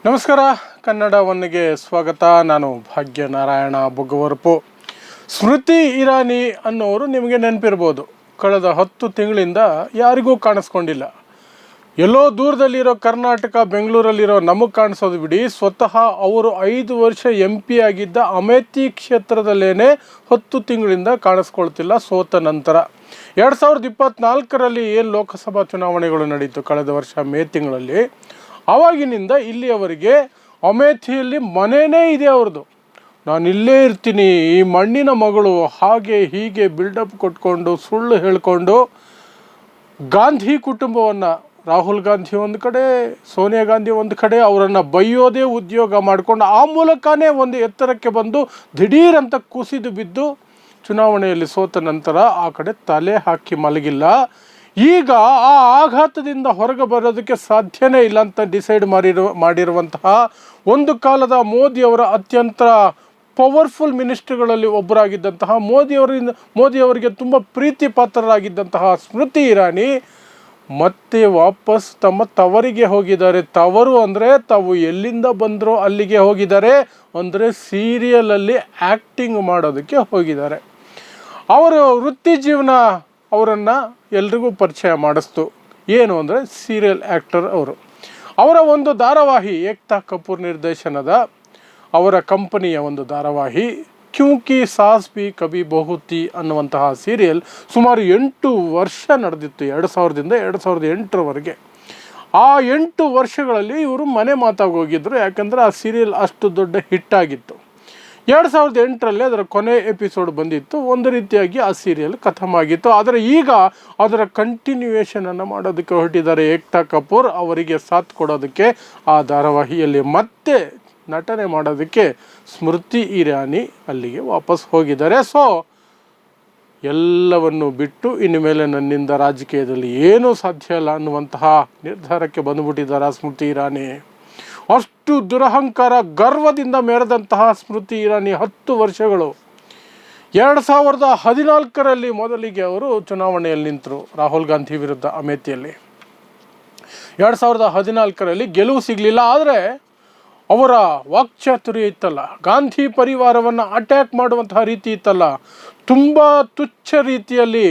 ನಮಸ್ಕಾರ, ಕನ್ನಡ ಒನ್ಗೆ ಸ್ವಾಗತ. ನಾನು ಭಾಗ್ಯನಾರಾಯಣ ಬೊಗ್ಗವರಪು. ಸ್ಮೃತಿ ಇರಾನಿ ಅನ್ನೋರು ನಿಮಗೆ ನೆನಪಿರ್ಬೋದು. ಕಳೆದ 10 ತಿಂಗಳಿಂದ ಯಾರಿಗೂ ಕಾಣಿಸ್ಕೊಂಡಿಲ್ಲ. ಎಲ್ಲೋ ದೂರದಲ್ಲಿರೋ ಕರ್ನಾಟಕ, ಬೆಂಗಳೂರಲ್ಲಿರೋ ನಮಗೆ ಕಾಣಿಸೋದು ಬಿಡಿ, ಸ್ವತಃ ಅವರು 5 ವರ್ಷ MP ಆಗಿದ್ದ ಅಮೇಥಿ ಕ್ಷೇತ್ರದಲ್ಲೇ 10 ತಿಂಗಳಿಂದ ಕಾಣಿಸ್ಕೊಳ್ತಿಲ್ಲ ಸೋತ ನಂತರ. 2024ರಲ್ಲಿ ಏನು ಲೋಕಸಭಾ ಚುನಾವಣೆಗಳು ನಡೀತು ಕಳೆದ ವರ್ಷ ಮೇ ತಿಂಗಳಲ್ಲಿ, ಆವಾಗಿನಿಂದ ಇಲ್ಲಿಯವರೆಗೆ ಅಮೇಥಿಯಲ್ಲಿ ಮನೆಯೇ ಇದೆ ಅವ್ರದ್ದು. ನಾನು ಇಲ್ಲೇ ಇರ್ತೀನಿ, ಈ ಮಣ್ಣಿನ ಮಗಳು, ಹಾಗೆ ಹೀಗೆ ಬಿಲ್ಡಪ್ ಕೊಟ್ಕೊಂಡು ಸುಳ್ಳು ಹೇಳ್ಕೊಂಡು ಗಾಂಧಿ ಕುಟುಂಬವನ್ನು, ರಾಹುಲ್ ಗಾಂಧಿ ಒಂದು ಕಡೆ, ಸೋನಿಯಾ ಗಾಂಧಿ ಒಂದು ಕಡೆ, ಅವರನ್ನು ಬೈಯೋದೇ ಉದ್ಯೋಗ ಮಾಡಿಕೊಂಡು ಆ ಮೂಲಕನೇ ಒಂದು ಎತ್ತರಕ್ಕೆ ಬಂದು ದಿಢೀರಂತ ಕುಸಿದು ಬಿದ್ದು ಚುನಾವಣೆಯಲ್ಲಿ ಸೋತ ನಂತರ ಆ ಕಡೆ ತಲೆ ಹಾಕಿ ಮಲಗಿಲ್ಲ. ಈಗ ಆ ಆಘಾತದಿಂದ ಹೊರಗೆ ಬರೋದಕ್ಕೆ ಸಾಧ್ಯನೇ ಇಲ್ಲ ಅಂತ ಡಿಸೈಡ್ ಮಾಡಿರುವಂತಹ ಒಂದು ಕಾಲದ ಮೋದಿಯವರ ಅತ್ಯಂತ ಪವರ್ಫುಲ್ ಮಿನಿಸ್ಟ್ರುಗಳಲ್ಲಿ ಒಬ್ಬರಾಗಿದ್ದಂತಹ ಮೋದಿಯವರಿಗೆ ತುಂಬ ಪ್ರೀತಿ ಪಾತ್ರರಾಗಿದ್ದಂತಹ ಸ್ಮೃತಿ ಇರಾನಿ ಮತ್ತೆ ವಾಪಸ್ ತಮ್ಮ ತವರಿಗೆ ಹೋಗಿದ್ದಾರೆ. ತವರು ಅಂದರೆ ತಾವು ಎಲ್ಲಿಂದ ಬಂದರೋ ಅಲ್ಲಿಗೆ ಹೋಗಿದ್ದಾರೆ, ಅಂದರೆ ಸೀರಿಯಲಲ್ಲಿ ಆ್ಯಕ್ಟಿಂಗ್ ಮಾಡೋದಕ್ಕೆ ಹೋಗಿದ್ದಾರೆ. ಅವರ ವೃತ್ತಿ ಜೀವನ ಅವರನ್ನು ಎಲ್ರಿಗೂ ಪರಿಚಯ ಮಾಡಿಸ್ತು. ಏನು ಅಂದರೆ ಸೀರಿಯಲ್ ಆ್ಯಕ್ಟರ್ ಅವರು. ಅವರ ಒಂದು ಧಾರಾವಾಹಿ, ಏಕ್ತಾ ಕಪೂರ್ ನಿರ್ದೇಶನದ ಅವರ ಕಂಪನಿಯ ಒಂದು ಧಾರಾವಾಹಿ ಕ್ಯೂಂಕಿ ಸಾಸ್ ಭಿ ಕಭಿ ಬಹೂ ಥಿ ಅನ್ನುವಂತಹ ಸೀರಿಯಲ್ ಸುಮಾರು 8 ವರ್ಷ ನಡೆದಿತ್ತು, 2000ರಿಂದ 2008ರವರೆಗೆ. ಆ 8 ವರ್ಷಗಳಲ್ಲಿ ಇವರು ಮನೆ ಮಾತಾಗಿ ಹೋಗಿದ್ದರು, ಯಾಕಂದರೆ ಆ ಸೀರಿಯಲ್ ಅಷ್ಟು ದೊಡ್ಡ ಹಿಟ್ಟಾಗಿತ್ತು. 2008ರಲ್ಲಿ ಅದರ ಕೊನೆ ಎಪಿಸೋಡ್ ಬಂದಿತ್ತು. ಒಂದು ರೀತಿಯಾಗಿ ಆ ಸೀರಿಯಲ್ ಖತಮ್ ಆಗಿತ್ತು. ಆದರೆ ಈಗ ಅದರ ಕಂಟಿನ್ಯೂಯೇಷನನ್ನು ಮಾಡೋದಕ್ಕೆ ಹೊರಟಿದ್ದಾರೆ. ಏಕ್ತಾ ಕಪೂರ್ ಅವರಿಗೆ ಸಾಥ್ ಕೊಡೋದಕ್ಕೆ ಆ ಧಾರಾವಾಹಿಯಲ್ಲಿ ಮತ್ತೆ ನಟನೆ ಮಾಡೋದಕ್ಕೆ ಸ್ಮೃತಿ ಇರಾನಿ ಅಲ್ಲಿಗೆ ವಾಪಸ್ ಹೋಗಿದ್ದಾರೆ. ಸೊ ಎಲ್ಲವನ್ನು ಬಿಟ್ಟು ಇನ್ನು ಮೇಲೆ ನನ್ನಿಂದ ರಾಜಕೀಯದಲ್ಲಿ ಏನೂ ಸಾಧ್ಯ ಇಲ್ಲ ಅನ್ನುವಂತಹ ನಿರ್ಧಾರಕ್ಕೆ ಬಂದುಬಿಟ್ಟಿದ್ದಾರೆ ಸ್ಮೃತಿ ಇರಾನಿ. ಅಷ್ಟು ದುರಹಂಕಾರ, ಗರ್ವದಿಂದ ಮೆರೆದಂತಹ ಸ್ಮೃತಿ ಇರಾನಿ 10 ವರ್ಷಗಳು. 2014ರಲ್ಲಿ ಮೊದಲಿಗೆ ಅವರು ಚುನಾವಣೆಯಲ್ಲಿ ನಿಂತರು ರಾಹುಲ್ ಗಾಂಧಿ ವಿರುದ್ಧ ಅಮೇಥಿಯಲ್ಲಿ. 2014ರಲ್ಲಿ ಗೆಲುವು ಸಿಗಲಿಲ್ಲ. ಆದರೆ ಅವರ ವಾಕ್ಚಾತುರ್ಯ ಇತ್ತಲ್ಲ, ಗಾಂಧಿ ಪರಿವಾರವನ್ನು ಅಟ್ಯಾಕ್ ಮಾಡುವಂತಹ ರೀತಿ ಇತ್ತಲ್ಲ, ತುಂಬ ತುಚ್ಛ ರೀತಿಯಲ್ಲಿ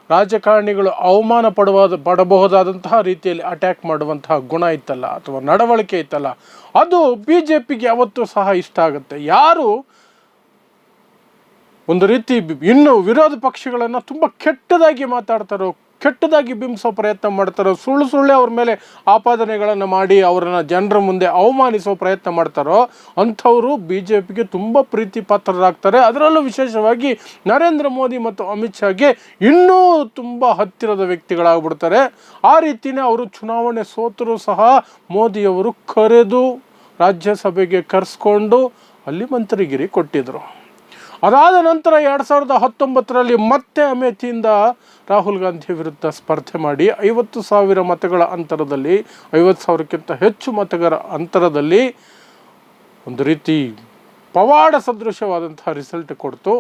ರಾಜಕಾರಣಿಗಳು ಅವಮಾನ ಪಡಬಹುದಾದಂತಹ ರೀತಿಯಲ್ಲಿ ಅಟ್ಯಾಕ್ ಮಾಡುವಂತಹ ಗುಣ ಇತ್ತಲ್ಲ, ಅಥವಾ ನಡವಳಿಕೆ ಇತ್ತಲ್ಲ, ಅದು BJPಗೆ ಯಾವತ್ತೂ ಸಹ ಇಷ್ಟ ಆಗುತ್ತೆ. ಯಾರು ಒಂದು ರೀತಿ ಇನ್ನು ವಿರೋಧ ಪಕ್ಷಗಳನ್ನು ತುಂಬ ಕೆಟ್ಟದಾಗಿ ಮಾತಾಡ್ತಾರೋ, ಕೆಟ್ಟದಾಗಿ ಬಿಂಬಿಸೋ ಪ್ರಯತ್ನ ಮಾಡ್ತಾರೋ, ಸುಳ್ಳೆ ಅವ್ರ ಮೇಲೆ ಆಪಾದನೆಗಳನ್ನು ಮಾಡಿ ಅವರನ್ನು ಜನರ ಮುಂದೆ ಅವಮಾನಿಸೋ ಪ್ರಯತ್ನ ಮಾಡ್ತಾರೋ ಅಂಥವರು BJPಗೆ ತುಂಬ ಪ್ರೀತಿ ಪಾತ್ರರಾಗ್ತಾರೆ. ಅದರಲ್ಲೂ ವಿಶೇಷವಾಗಿ ನರೇಂದ್ರ ಮೋದಿ ಮತ್ತು ಅಮಿತ್ ಶಾಗೆ ಇನ್ನೂ ತುಂಬ ಹತ್ತಿರದ ವ್ಯಕ್ತಿಗಳಾಗ್ಬಿಡ್ತಾರೆ. ಆ ರೀತಿಯೇ ಅವರು ಚುನಾವಣೆ ಸೋತರೂ ಸಹ ಮೋದಿಯವರು ಕರೆದು ರಾಜ್ಯಸಭೆಗೆ ಕರೆಸ್ಕೊಂಡು ಅಲ್ಲಿ ಮಂತ್ರಿಗಿರಿ ಕೊಟ್ಟಿದ್ದರು. ಅದಾದ ನಂತರ 2019ರಲ್ಲಿ ಮತ್ತೆ ಅಮೇಥಿಯಿಂದ ರಾಹುಲ್ ಗಾಂಧಿ ವಿರುದ್ಧ ಸ್ಪರ್ಧೆ ಮಾಡಿ 50,000 ಮತಗಳ ಅಂತರದಲ್ಲಿ, 50,000ಕ್ಕಿಂತ ಹೆಚ್ಚು ಮತಗಳ ಅಂತರದಲ್ಲಿ ಒಂದು ರೀತಿ ಪವಾಡ ಸದೃಶವಾದಂತಹ ರಿಸಲ್ಟ್ ಕೊಡ್ತು.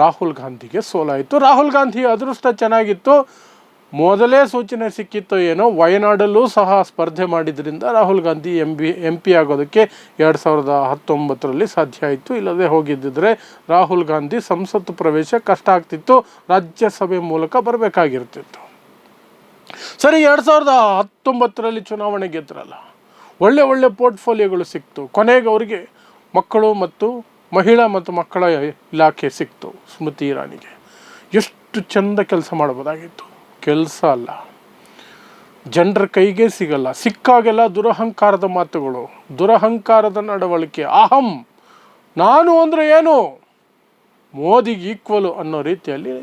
ರಾಹುಲ್ ಗಾಂಧಿಗೆ ಸೋಲಾಯಿತು. ರಾಹುಲ್ ಗಾಂಧಿ ಅದೃಷ್ಟ ಚೆನ್ನಾಗಿತ್ತು, ಮೊದಲೇ ಸೂಚನೆ ಸಿಕ್ಕಿತ್ತು ಏನೋ, ವಯನಾಡಲ್ಲೂ ಸಹ ಸ್ಪರ್ಧೆ ಮಾಡಿದ್ರಿಂದ ರಾಹುಲ್ ಗಾಂಧಿ MP ಆಗೋದಕ್ಕೆ 2019ರಲ್ಲಿ ಸಾಧ್ಯ ಆಯಿತು. ಇಲ್ಲದೆ ಹೋಗಿದ್ದಿದ್ರೆ ರಾಹುಲ್ ಗಾಂಧಿ ಸಂಸತ್ತು ಪ್ರವೇಶ ಕಷ್ಟ ಆಗ್ತಿತ್ತು, ರಾಜ್ಯಸಭೆ ಮೂಲಕ ಬರಬೇಕಾಗಿರ್ತಿತ್ತು. ಸರಿ, 2019ರಲ್ಲಿ ಚುನಾವಣೆ ಗೆದ್ರಲ್ಲ, ಒಳ್ಳೆ ಪೋರ್ಟ್ಫೋಲಿಯೋಗಳು ಸಿಕ್ತು. ಕೊನೆಗೆ ಅವರಿಗೆ ಮಕ್ಕಳು ಮತ್ತು ಮಹಿಳಾ ಮತ್ತು ಮಕ್ಕಳ ಇಲಾಖೆ ಸಿಕ್ತು. ಸ್ಮೃತಿ ಇರಾನಿಗೆ ಎಷ್ಟು ಚೆಂದ ಕೆಲಸ ಮಾಡ್ಬೋದಾಗಿತ್ತು. ಕೆಲಸ ಅಲ್ಲ, ಜನರ ಕೈಗೆ ಸಿಗಲ್ಲ, ಸಿಕ್ಕಾಗೆಲ್ಲ ದುರಹಂಕಾರದ ಮಾತುಗಳು, ದುರಹಂಕಾರದ ನಡವಳಿಕೆ, ಅಹಂ, ನಾನು ಅಂದರೆ ಏನು, ಮೋದಿಗೆ ಈಕ್ವಲು ಅನ್ನೋ ರೀತಿಯಲ್ಲಿ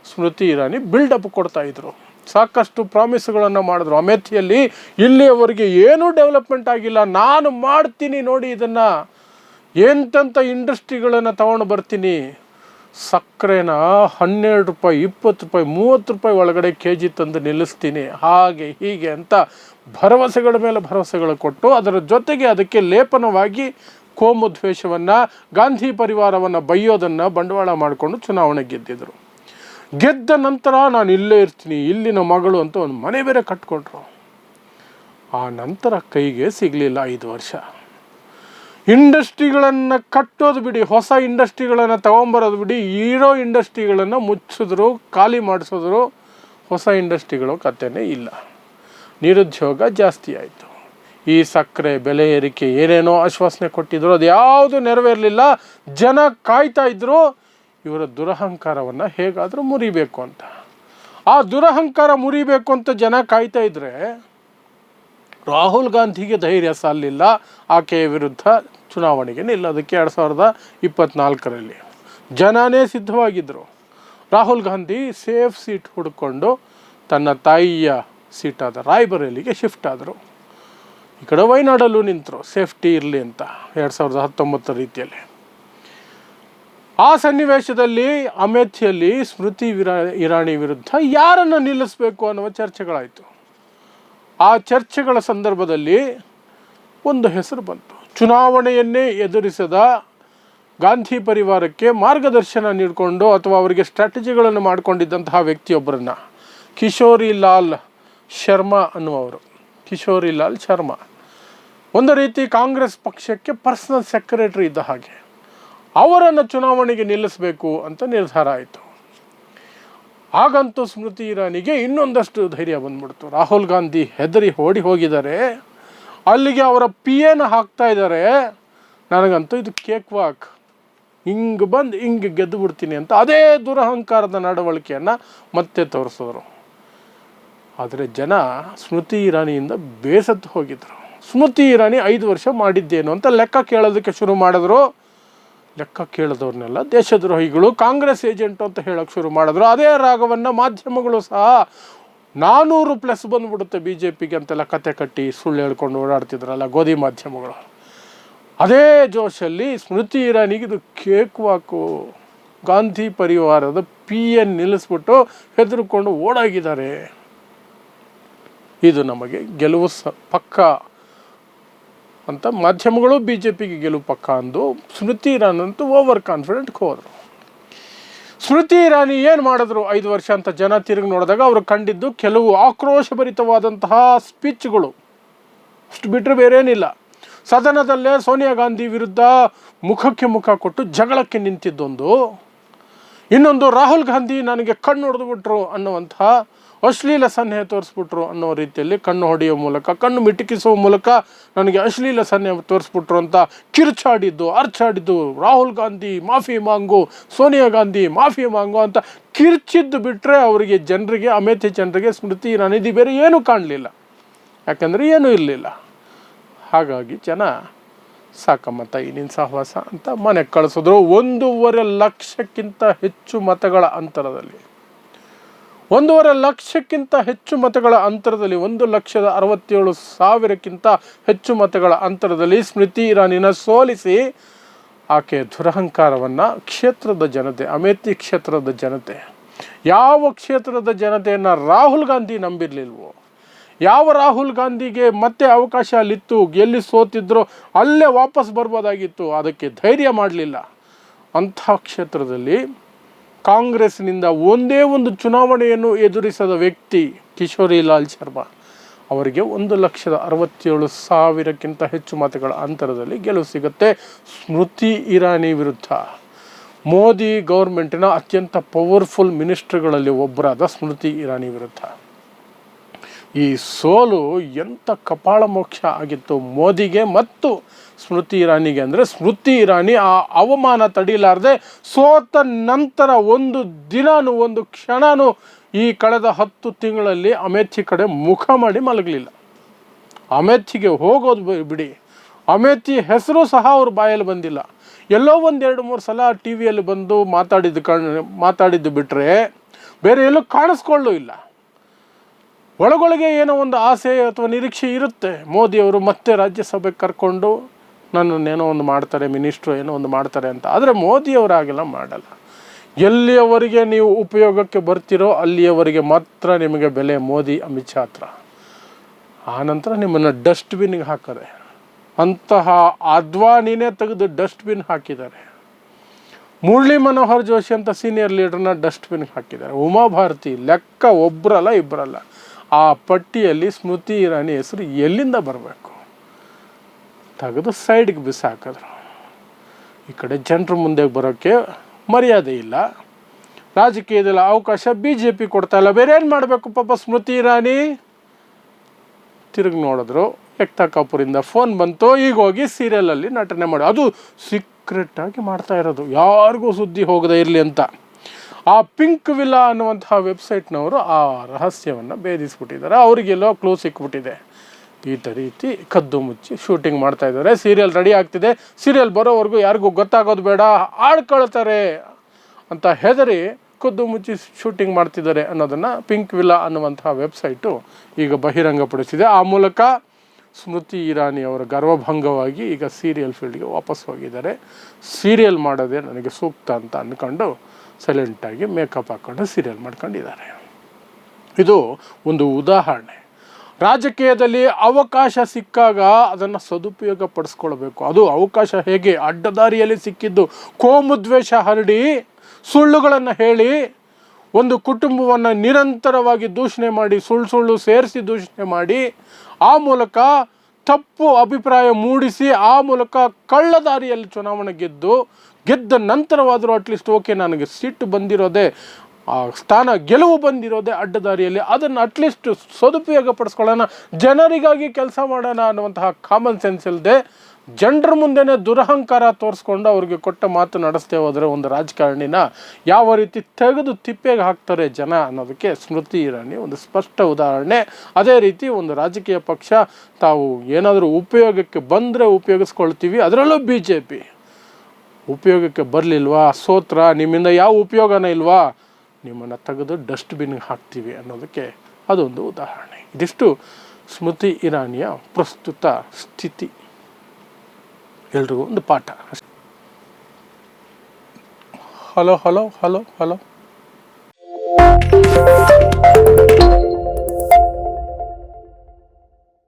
ಸ್ಮೃತಿ ಇರಾನಿ ಬಿಲ್ಡಪ್ ಕೊಡ್ತಾಯಿದ್ರು. ಸಾಕಷ್ಟು ಪ್ರಾಮಿಸ್ಗಳನ್ನು ಮಾಡಿದ್ರು. ಅಮೇಥಿಯಲ್ಲಿ ಇಲ್ಲಿಯವರೆಗೆ ಏನೂ ಡೆವಲಪ್ಮೆಂಟ್ ಆಗಿಲ್ಲ, ನಾನು ಮಾಡ್ತೀನಿ ನೋಡಿ ಇದನ್ನು, ಎಂತೆಂಥ ಇಂಡಸ್ಟ್ರಿಗಳನ್ನು ತಗೊಂಡು ಬರ್ತೀನಿ, ಸಕ್ಕರೆನ 12 ರೂಪಾಯಿ, 20 ರೂಪಾಯಿ, 30 ರೂಪಾಯಿ ಒಳಗಡೆ kg ತಂದು ನಿಲ್ಲಿಸ್ತೀನಿ, ಹಾಗೆ ಹೀಗೆ ಅಂತ ಭರವಸೆಗಳ ಮೇಲೆ ಭರವಸೆಗಳು ಕೊಟ್ಟು, ಅದರ ಜೊತೆಗೆ ಅದಕ್ಕೆ ಲೇಪನವಾಗಿ ಕೋಮು ದ್ವೇಷವನ್ನು, ಗಾಂಧಿ ಪರಿವಾರವನ್ನು ಬೈಯೋದನ್ನು ಬಂಡವಾಳ ಮಾಡಿಕೊಂಡು ಚುನಾವಣೆ ಗೆದ್ದಿದ್ರು. ಗೆದ್ದ ನಂತರ ನಾನು ಇಲ್ಲೇ ಇರ್ತೀನಿ, ಇಲ್ಲಿನ ಮಗಳು ಅಂತ ಒಂದು ಮನೆ ಬೇರೆ ಕಟ್ಕೊಂಡ್ರು. ಆ ನಂತರ ಕೈಗೆ ಸಿಗಲಿಲ್ಲ 5 ವರ್ಷ. ಇಂಡಸ್ಟ್ರಿಗಳನ್ನು ಕಟ್ಟೋದು ಬಿಡಿ, ಹೊಸ ಇಂಡಸ್ಟ್ರಿಗಳನ್ನು ತಗೊಂಬರೋದು ಬಿಡಿ, ಇರೋ ಇಂಡಸ್ಟ್ರಿಗಳನ್ನು ಮುಚ್ಚಿದ್ರು, ಖಾಲಿ ಮಾಡಿಸಿದ್ರು. ಹೊಸ ಇಂಡಸ್ಟ್ರಿಗಳು ಕಥೆನೇ ಇಲ್ಲ. ನಿರುದ್ಯೋಗ ಜಾಸ್ತಿ ಆಯಿತು. ಈ ಸಕ್ಕರೆ ಬೆಲೆ ಏರಿಕೆ ಏನೇನೋ ಆಶ್ವಾಸನೆ ಕೊಟ್ಟಿದ್ರು, ಅದು ಯಾವುದು ನೆರವೇರಲಿಲ್ಲ. ಜನ ಕಾಯ್ತಾ ಇದ್ದರು ಇವರ ದುರಹಂಕಾರವನ್ನು ಹೇಗಾದರೂ ಮುರಿಬೇಕು ಅಂತ. ಆ ದುರಹಂಕಾರ ಮುರಿಬೇಕು ಅಂತ ಜನ ಕಾಯ್ತಾ ಇದ್ದರೆ ರಾಹುಲ್ ಗಾಂಧಿಗೆ ಧೈರ್ಯ ಸಾಲಿಲ್ಲ ಆಕೆಯ ವಿರುದ್ಧ ಚುನಾವಣೆಗೆ ನಿಲ್ಲೋದಕ್ಕೆ. 2024ರಲ್ಲಿ ಜನನೇ ಸಿದ್ಧವಾಗಿದ್ದರು. ರಾಹುಲ್ ಗಾಂಧಿ ಸೇಫ್ ಸೀಟ್ ಹುಡ್ಕೊಂಡು ತನ್ನ ತಾಯಿಯ ಸೀಟಾದ ರಾಯ್ಬರೇಲಿಗೆ ಶಿಫ್ಟ್ ಆದರು. ಈ ಕಡೆ ವಯನಾಡಲ್ಲೂ ನಿಂತರು, ಸೇಫ್ಟಿ ಇರಲಿ ಅಂತ 2019 ರೀತಿಯಲ್ಲಿ. ಆ ಸನ್ನಿವೇಶದಲ್ಲಿ ಅಮೇಥಿಯಲ್ಲಿ ಸ್ಮೃತಿ ಇರಾನಿ ವಿರುದ್ಧ ಯಾರನ್ನು ನಿಲ್ಲಿಸಬೇಕು ಅನ್ನುವ ಚರ್ಚೆಗಳಾಯಿತು. ಆ ಚರ್ಚೆಗಳ ಸಂದರ್ಭದಲ್ಲಿ ಒಂದು ಹೆಸರು ಬಂತು. ಚುನಾವಣೆಯನ್ನೇ ಎದುರಿಸದ ಗಾಂಧಿ ಪರಿವಾರಕ್ಕೆ ಮಾರ್ಗದರ್ಶನ ನೀಡಿಕೊಂಡು ಅಥವಾ ಅವರಿಗೆ ಸ್ಟ್ರಾಟಜಿಗಳನ್ನು ಮಾಡಿಕೊಂಡಿದ್ದಂತಹ ವ್ಯಕ್ತಿಯೊಬ್ಬರನ್ನು, ಕಿಶೋರಿ ಲಾಲ್ ಶರ್ಮಾ ಅನ್ನುವರು. ಕಿಶೋರಿ ಲಾಲ್ ಶರ್ಮಾ ಒಂದು ರೀತಿ ಕಾಂಗ್ರೆಸ್ ಪಕ್ಷಕ್ಕೆ ಪರ್ಸನಲ್ ಸೆಕ್ರೆಟರಿ ಇದ್ದ ಹಾಗೆ. ಅವರನ್ನು ಚುನಾವಣೆಗೆ ನಿಲ್ಲಿಸಬೇಕು ಅಂತ ನಿರ್ಧಾರ ಆಯಿತು. ಹಾಗಂತೂ ಸ್ಮೃತಿ ಇರಾನಿಗೆ ಇನ್ನೊಂದಷ್ಟು ಧೈರ್ಯ ಬಂದ್ಬಿಡ್ತು. ರಾಹುಲ್ ಗಾಂಧಿ ಹೆದರಿ ಓಡಿ ಹೋಗಿದ್ದಾರೆ, ಅಲ್ಲಿಗೆ ಅವರ PAನ ಹಾಕ್ತಾ ಇದ್ದಾರೆ, ನನಗಂತೂ ಇದು ಕೇಕ್ ವಾಕ್, ಹಿಂಗೆ ಬಂದು ಹಿಂಗೆ ಗೆದ್ದು ಬಿಡ್ತೀನಿ ಅಂತ ಅದೇ ದುರಹಂಕಾರದ ನಡವಳಿಕೆಯನ್ನು ಮತ್ತೆ ತೋರಿಸಿದ್ರು. ಆದರೆ ಜನ ಸ್ಮೃತಿ ಇರಾನಿಯಿಂದ ಬೇಸತ್ತು ಹೋಗಿದ್ರು. ಸ್ಮೃತಿ ಇರಾನಿ 5 ವರ್ಷ ಮಾಡಿದ್ದೇನು ಅಂತ ಲೆಕ್ಕ ಕೇಳೋದಕ್ಕೆ ಶುರು ಮಾಡಿದ್ರು. ಲೆಕ್ಕ ಕೇಳಿದವ್ರನ್ನೆಲ್ಲ ದೇಶದ್ರೋಹಿಗಳು, ಕಾಂಗ್ರೆಸ್ ಏಜೆಂಟು ಅಂತ ಹೇಳೋಕ್ಕೆ ಶುರು ಮಾಡಿದ್ರು. ಅದೇ ರಾಗವನ್ನು ಮಾಧ್ಯಮಗಳು ಸಹ 400+ ಬಂದುಬಿಡುತ್ತೆ BJPಗೆ ಅಂತೆಲ್ಲ ಕತೆ ಕಟ್ಟಿ ಸುಳ್ಳು ಹೇಳ್ಕೊಂಡು ಓಡಾಡ್ತಿದ್ರಲ್ಲ ಗೋಧಿ ಮಾಧ್ಯಮಗಳು. ಅದೇ ಜೋಶಲ್ಲಿ ಸ್ಮೃತಿ ಇರಾನಿಗೆ ಇದು ಕೇಕ್ ವಾಕು, ಗಾಂಧಿ ಪರಿವಾರದ PN ನಿಲ್ಲಿಸ್ಬಿಟ್ಟು ಹೆದರ್ಕೊಂಡು ಓಡಾಗಿದ್ದಾರೆ. ಇದು ನಮಗೆ ಗೆಲುವು ಪಕ್ಕ ಅಂತ ಮಾಧ್ಯಮಗಳು BJPಗೆ ಗೆಲುವು ಪಕ್ಕ ಅಂದು ಸ್ಮೃತಿ ಇರಾನಿ ಅಂತೂ ಓವರ್ ಕಾನ್ಫಿಡೆಂಟ್ಗೆ ಹೋದರು. ಸ್ಮೃತಿ ಇರಾನಿ ಏನು ಮಾಡಿದ್ರು 5 ವರ್ಷ ಅಂತ ಜನ ತಿರುಗಿ ನೋಡಿದಾಗ ಅವರು ಕಂಡಿದ್ದು ಕೆಲವು ಆಕ್ರೋಶಭರಿತವಾದಂತಹ ಸ್ಪೀಚ್ಗಳು, ಅಷ್ಟು ಬಿಟ್ಟರೆ ಬೇರೇನಿಲ್ಲ. ಸದನದಲ್ಲೇ ಸೋನಿಯಾ ಗಾಂಧಿ ವಿರುದ್ಧ ಮುಖಕ್ಕೆ ಮುಖ ಕೊಟ್ಟು ಜಗಳಕ್ಕೆ ನಿಂತಿದ್ದೊಂದು, ಇನ್ನೊಂದು ರಾಹುಲ್ ಗಾಂಧಿ ನನಗೆ ಕಣ್ಣು ಹೊಡೆದುಬಿಟ್ರು ಅನ್ನುವಂತಹ ಅಶ್ಲೀಲ ಸನ್ನೆ ತೋರಿಸ್ಬಿಟ್ರು ಅನ್ನೋ ರೀತಿಯಲ್ಲಿ ಕಣ್ಣು ಹೊಡೆಯೋ ಮೂಲಕ, ಕಣ್ಣು ಮಿಟುಕಿಸುವ ಮೂಲಕ ನನಗೆ ಅಶ್ಲೀಲ ಸನ್ನೆ ತೋರಿಸ್ಬಿಟ್ರು ಅಂತ ಕಿರ್ಚಾಡಿದ್ದು, ಅರ್ಚಾಡಿದ್ದು, ರಾಹುಲ್ ಗಾಂಧಿ ಮಾಫಿ ಮಾಂಗು, ಸೋನಿಯಾ ಗಾಂಧಿ ಮಾಫಿ ಮಾಂಗು ಅಂತ ಕಿರ್ಚಿದ್ದು ಬಿಟ್ಟರೆ ಅವರಿಗೆ ಜನರಿಗೆ, ಅಮೇಥಿ ಜನರಿಗೆ ಸ್ಮೃತಿ ಇರಾನಿ ಬೇರೆ ಏನೂ ಕಾಣಲಿಲ್ಲ. ಯಾಕಂದರೆ ಏನೂ ಇರಲಿಲ್ಲ. ಹಾಗಾಗಿ ಜನ ಸಾಕಮ್ಮ ತಾಯಿ ನಿನ್ನ ಸಹವಾಸ ಅಂತ ಮನೆಗೆ ಕಳಿಸಿದ್ರು. 1.5 ಲಕ್ಷಕ್ಕಿಂತ ಹೆಚ್ಚು ಮತಗಳ ಅಂತರದಲ್ಲಿ, 1.5 ಲಕ್ಷಕ್ಕಿಂತ ಹೆಚ್ಚು ಮತಗಳ ಅಂತರದಲ್ಲಿ, 1,67,000ಕ್ಕಿಂತ ಹೆಚ್ಚು ಮತಗಳ ಅಂತರದಲ್ಲಿ ಸ್ಮೃತಿ ಇರಾನಿನ ಸೋಲಿಸಿ ಆಕೆ ದುರಹಂಕಾರವನ್ನು ಕ್ಷೇತ್ರದ ಜನತೆ, ಅಮೇಥಿ ಕ್ಷೇತ್ರದ ಜನತೆ, ಯಾವ ಕ್ಷೇತ್ರದ ಜನತೆಯನ್ನು ರಾಹುಲ್ ಗಾಂಧಿ ನಂಬಿರಲಿಲ್ವೋ, ಯಾವ ರಾಹುಲ್ ಗಾಂಧಿಗೆ ಮತ್ತೆ ಅವಕಾಶ ಅಲ್ಲಿತ್ತು, ಎಲ್ಲಿ ಸೋತಿದ್ರೋ ಅಲ್ಲೇ ವಾಪಸ್ ಬರ್ಬೋದಾಗಿತ್ತು, ಅದಕ್ಕೆ ಧೈರ್ಯ ಮಾಡಲಿಲ್ಲ. ಅಂಥ ಕ್ಷೇತ್ರದಲ್ಲಿ ಕಾಂಗ್ರೆಸ್ನಿಂದ ಒಂದೇ ಒಂದು ಚುನಾವಣೆಯನ್ನು ಎದುರಿಸದ ವ್ಯಕ್ತಿ ಕಿಶೋರಿ ಲಾಲ್ ಶರ್ಮಾ ಅವರಿಗೆ 1,67,000ಕ್ಕಿಂತ ಹೆಚ್ಚು ಮತಗಳ ಅಂತರದಲ್ಲಿ ಗೆಲುವು ಸಿಗುತ್ತೆ ಸ್ಮೃತಿ ಇರಾನಿ ವಿರುದ್ಧ. ಮೋದಿ ಗೌರ್ಮೆಂಟಿನ ಅತ್ಯಂತ ಪವರ್ಫುಲ್ ಮಿನಿಸ್ಟ್ರುಗಳಲ್ಲಿ ಒಬ್ಬರಾದ ಸ್ಮೃತಿ ಇರಾನಿ ವಿರುದ್ಧ. ಈ ಸೋಲು ಎಂಥ ಕಪಾಳ ಮೋಕ್ಷ ಆಗಿತ್ತು ಮೋದಿಗೆ ಮತ್ತು ಸ್ಮೃತಿ ಇರಾನಿಗೆ. ಅಂದರೆ ಸ್ಮೃತಿ ಇರಾನಿ ಆ ಅವಮಾನ ತಡೀಲಾರದೆ ಸೋತ ನಂತರ ಒಂದು ದಿನಾನು, ಒಂದು ಕ್ಷಣನೂ ಈ ಕಳೆದ 10 ತಿಂಗಳಲ್ಲಿ ಅಮೇಥಿ ಕಡೆ ಮುಖ ಮಾಡಿ ಮಲಗಲಿಲ್ಲ. ಅಮೇಥಿಗೆ ಹೋಗೋದು ಬಿಡಿ, ಅಮೇಥಿ ಹೆಸರು ಸಹ ಅವ್ರ ಬಾಯಲ್ಲಿ ಬಂದಿಲ್ಲ. ಎಲ್ಲೋ 1-2-3 ಸಲ TV ಯಲ್ಲಿ ಬಂದು ಮಾತಾಡಿದ್ದು ಬಿಟ್ಟರೆ ಬೇರೆ ಎಲ್ಲೂ ಕಾಣಿಸ್ಕೊಳ್ಳೂ ಇಲ್ಲ. ಒಳಗೊಳಗೆ ಏನೋ ಒಂದು ಆಸೆ ಅಥವಾ ನಿರೀಕ್ಷೆ ಇರುತ್ತೆ, ಮೋದಿಯವರು ಮತ್ತೆ ರಾಜ್ಯಸಭೆಗೆ ಕರ್ಕೊಂಡು ನನ್ನನ್ನೇನೋ ಒಂದು ಮಾಡ್ತಾರೆ, ಮಿನಿಸ್ಟ್ರು ಏನೋ ಒಂದು ಮಾಡ್ತಾರೆ ಅಂತ. ಆದರೆ ಮೋದಿಯವರಾಗೆಲ್ಲ ಮಾಡಲ್ಲ. ಎಲ್ಲಿಯವರೆಗೆ ನೀವು ಉಪಯೋಗಕ್ಕೆ ಬರ್ತಿರೋ ಅಲ್ಲಿಯವರೆಗೆ ಮಾತ್ರ ನಿಮಗೆ ಬೆಲೆ ಮೋದಿ ಅಮಿತ್ ಶಾ ಹತ್ರ. ಆನಂತರ ನಿಮ್ಮನ್ನು ಡಸ್ಟ್ಬಿನ್ಗೆ ಹಾಕಿದೆ. ಅಂತಹ ಅದ್ವಾನಿನೇ ತೆಗೆದು ಡಸ್ಟ್ಬಿನ್ ಹಾಕಿದ್ದಾರೆ. ಮುರಳಿ ಮನೋಹರ್ ಜೋಶಿ ಅಂತ ಸೀನಿಯರ್ ಲೀಡರ್ನ ಡಸ್ಟ್ಬಿನ್ಗೆ ಹಾಕಿದ್ದಾರೆ. ಉಮಾ ಭಾರತಿ ಲೆಕ್ಕ ಒಬ್ಬರಲ್ಲ ಇಬ್ಬರಲ್ಲ. ಆ ಪಟ್ಟಿಯಲ್ಲಿ ಸ್ಮೃತಿ ಇರಾನಿ ಹೆಸರು ಎಲ್ಲಿಂದ ಬರಬೇಕು? ತೆಗೆದು ಸೈಡ್ಗೆ ಬಿಸಾಕಿದ್ರು. ಈ ಕಡೆ ಜನರ ಮುಂದೆ ಬರೋಕ್ಕೆ ಮರ್ಯಾದೆ ಇಲ್ಲ, ರಾಜಕೀಯದಲ್ಲಿ ಅವಕಾಶ BJP ಕೊಡ್ತಾ ಇಲ್ಲ, ಬೇರೆ ಏನು ಮಾಡಬೇಕು ಪಾಪ ಸ್ಮೃತಿ ಇರಾನಿ? ತಿರುಗಿ ನೋಡಿದ್ರು, ಏಕ್ತಾ ಕಪೂರಿಂದ ಫೋನ್ ಬಂತು, ಈಗ ಹೋಗಿ ಸೀರಿಯಲಲ್ಲಿ ನಟನೆ ಮಾಡಿ, ಅದು ಸೀಕ್ರೆಟಾಗಿ ಮಾಡ್ತಾ ಇರೋದು, ಯಾರಿಗೂ ಸುದ್ದಿ ಹೋಗದೇ ಇರಲಿ ಅಂತ. ಆ ಪಿಂಕ್ ವಿಲ್ಲಾ ಅನ್ನುವಂತಹ ವೆಬ್ಸೈಟ್ನವರು ಆ ರಹಸ್ಯವನ್ನು ಭೇದಿಸ್ಬಿಟ್ಟಿದ್ದಾರೆ. ಅವರಿಗೆಲ್ಲೋ ಕ್ಲೂ ಸಿಕ್ಬಿಟ್ಟಿದೆ. ಈ ರೀತಿ ಕದ್ದು ಮುಚ್ಚಿ ಶೂಟಿಂಗ್ ಮಾಡ್ತಾ ಇದ್ದಾರೆ. ಸೀರಿಯಲ್ ರೆಡಿ ಆಗ್ತಿದೆ, ಸೀರಿಯಲ್ ಬರೋವರೆಗೂ ಯಾರಿಗೂ ಗೊತ್ತಾಗೋದು ಬೇಡ, ಆಡ್ಕೊಳ್ತಾರೆ ಅಂತ ಹೆದರಿ ಕದ್ದು ಮುಚ್ಚಿ ಶೂಟಿಂಗ್ ಮಾಡ್ತಿದ್ದಾರೆ ಅನ್ನೋದನ್ನು ಪಿಂಕ್ ವಿಲ್ಲಾ ಅನ್ನುವಂತಹ ವೆಬ್ಸೈಟು ಈಗ ಬಹಿರಂಗಪಡಿಸಿದೆ. ಆ ಮೂಲಕ ಸ್ಮೃತಿ ಇರಾನಿ ಅವರ ಗರ್ವಭಂಗವಾಗಿ ಈಗ ಸೀರಿಯಲ್ ಫೀಲ್ಡ್ಗೆ ವಾಪಸ್ ಹೋಗಿದ್ದಾರೆ. ಸೀರಿಯಲ್ ಮಾಡೋದೇ ನನಗೆ ಸೂಕ್ತ ಅಂತ ಅಂದ್ಕೊಂಡು ಸೈಲೆಂಟಾಗಿ ಮೇಕಪ್ ಹಾಕ್ಕೊಂಡು ಸೀರಿಯಲ್ ಮಾಡ್ಕೊಂಡಿದ್ದಾರೆ. ಇದು ಒಂದು ಉದಾಹರಣೆ. ರಾಜಕೀಯದಲ್ಲಿ ಅವಕಾಶ ಸಿಕ್ಕಾಗ ಅದನ್ನು ಸದುಪಯೋಗ ಪಡಿಸ್ಕೊಳ್ಬೇಕು. ಅದು ಅವಕಾಶ ಹೇಗೆ? ಅಡ್ಡದಾರಿಯಲ್ಲಿ ಸಿಕ್ಕಿದ್ದು ಕೋಮುದ್ವೇಷ ಹರಡಿ, ಸುಳ್ಳುಗಳನ್ನು ಹೇಳಿ, ಒಂದು ಕುಟುಂಬವನ್ನು ನಿರಂತರವಾಗಿ ದೂಷಣೆ ಮಾಡಿ, ಸುಳ್ಳು ಸೇರಿಸಿ ದೂಷಣೆ ಮಾಡಿ, ಆ ಮೂಲಕ ತಪ್ಪು ಅಭಿಪ್ರಾಯ ಮೂಡಿಸಿ, ಆ ಮೂಲಕ ಕಳ್ಳದಾರಿಯಲ್ಲಿ ಚುನಾವಣೆ ಗೆದ್ದ ನಂತರವಾದರೂ ಅಟ್ಲೀಸ್ಟ್ ಓಕೆ ನನಗೆ ಸೀಟು ಬಂದಿರೋದೇ, ಆ ಸ್ಥಾನ ಗೆಲುವು ಬಂದಿರೋದೇ ಅಡ್ಡದಾರಿಯಲ್ಲಿ, ಅದನ್ನು ಅಟ್ಲೀಸ್ಟ್ ಸದುಪಯೋಗ ಪಡಿಸ್ಕೊಳ್ಳೋಣ, ಜನರಿಗಾಗಿ ಕೆಲಸ ಮಾಡೋಣ ಅನ್ನುವಂತಹ ಕಾಮನ್ ಸೆನ್ಸ್ ಇಲ್ಲದೆ ಜನರ ಮುಂದೆನೇ ದುರಹಂಕಾರ ತೋರಿಸ್ಕೊಂಡು ಅವ್ರಿಗೆ ಕೊಟ್ಟ ಮಾತು ನಡೆಸ್ತೇ ಹೋದರೆ ಒಂದು ರಾಜಕಾರಣಿನ ಯಾವ ರೀತಿ ತೆಗೆದು ತಿಪ್ಪೆಗೆ ಹಾಕ್ತಾರೆ ಜನ ಅನ್ನೋದಕ್ಕೆ ಸ್ಮೃತಿ ಇರಾನಿ ಒಂದು ಸ್ಪಷ್ಟ ಉದಾಹರಣೆ. ಅದೇ ರೀತಿ ಒಂದು ರಾಜಕೀಯ ಪಕ್ಷ ತಾವು ಏನಾದರೂ ಉಪಯೋಗಕ್ಕೆ ಬಂದರೆ ಉಪಯೋಗಿಸ್ಕೊಳ್ತೀವಿ, ಅದರಲ್ಲೂ BJP ಉಪಯೋಗಕ್ಕೆ ಬರಲಿಲ್ವಾ, ಸೋತ್ರ, ನಿಮ್ಮಿಂದ ಯಾವ ಉಪಯೋಗನೇ ಇಲ್ವಾ, ನಿಮ್ಮನ್ನು ತೆಗೆದು ಡಸ್ಟ್ಬಿನ್ಗೆ ಹಾಕ್ತೀವಿ ಅನ್ನೋದಕ್ಕೆ ಅದೊಂದು ಉದಾಹರಣೆ. ಇದಿಷ್ಟು ಸ್ಮೃತಿ ಇರಾನಿಯ ಪ್ರಸ್ತುತ ಸ್ಥಿತಿ. ಎಲ್ರಿಗೂ ಒಂದು ಪಾಠ. Hello hello hello hello